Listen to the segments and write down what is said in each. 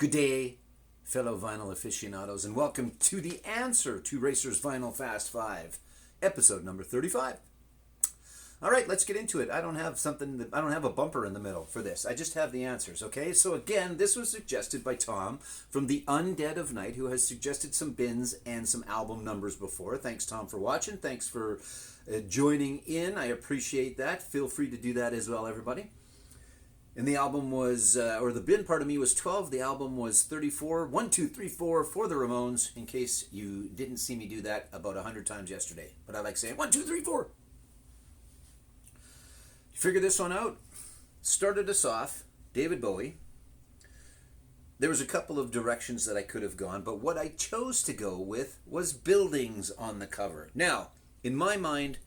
Good day, fellow vinyl aficionados, and welcome to the answer to Racers Vinyl Fast 5, episode number 35. All right, let's get into it. I don't have a bumper in the middle for this. I just have the answers, okay? So again, this was suggested by Tom from the Undead of Night, who has suggested some bins and some album numbers before. Thanks, Tom, for watching. Thanks for joining in. I appreciate that. Feel free to do that as well, everybody. And the album was, or the bin part of me was 12. The album was 34. 1, 2, 3, 4 for the Ramones, in case you didn't see me do that about 100 times yesterday. But I like saying 1, 2, 3, 4. You figure this one out? Started us off, David Bowie. There was a couple of directions that I could have gone, but what I chose to go with was buildings on the cover. Now, in my mind,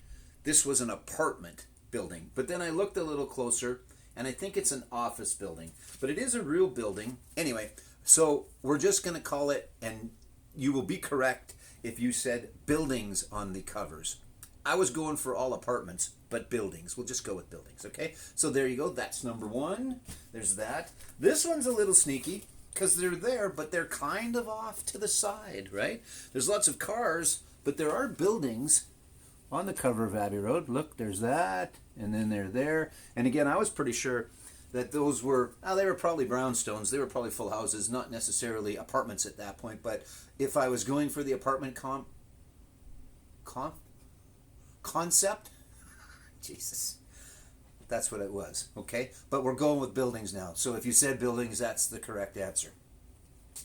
this was an apartment building. But then I looked a little closer, and I think it's an office building, but it is a real building. Anyway, so we're just going to call it, and you will be correct if you said buildings on the covers. I was going for all apartments, but buildings. We'll just go with buildings, okay? So there you go. That's number one. There's that. This one's a little sneaky because they're there, but they're kind of off to the side, right? There's lots of cars, but there are buildings on the cover of Abbey Road. Look, there's that, and then they're there. And again, I was pretty sure that those were, they were probably brownstones. They were probably full houses, not necessarily apartments at that point. But if I was going for the apartment concept, Jesus, that's what it was, okay? But we're going with buildings now. So if you said buildings, that's the correct answer.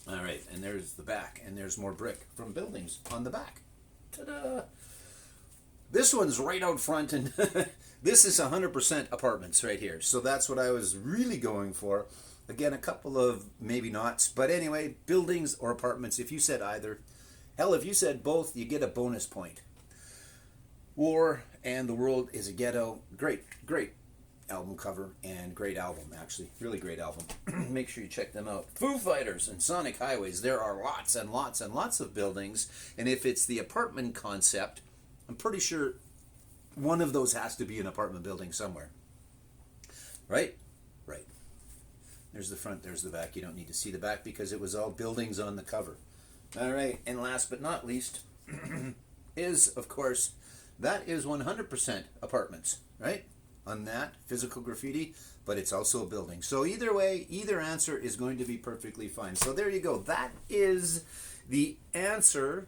All right, and there's the back, and there's more brick from buildings on the back. Ta-da! This one's right out front, and this is 100% apartments right here. So that's what I was really going for. Again, a couple of maybe nots. But anyway, buildings or apartments, if you said either. Hell, if you said both, you get a bonus point. War and the World is a Ghetto. Great, great album cover and great album, actually. Really great album. Make sure you check them out. Foo Fighters and Sonic Highways. There are lots and lots and lots of buildings. And if it's the apartment concept, I'm pretty sure one of those has to be an apartment building somewhere. Right? Right. There's the front, there's the back. You don't need to see the back because it was all buildings on the cover. All right, and last but not least is, of course, that is 100% apartments, right? On that, physical graffiti, but it's also a building. So either way, either answer is going to be perfectly fine. So there you go. That is the answer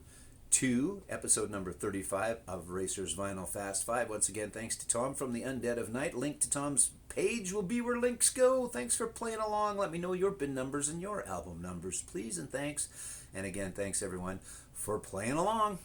to episode number 35 of Racers Vinyl Fast 5. Once again, thanks to Tom from the Undead of Night. Link to Tom's page will be where links go. Thanks for playing along. Let me know your bin numbers and your album numbers, please, and thanks. And again, thanks everyone for playing along.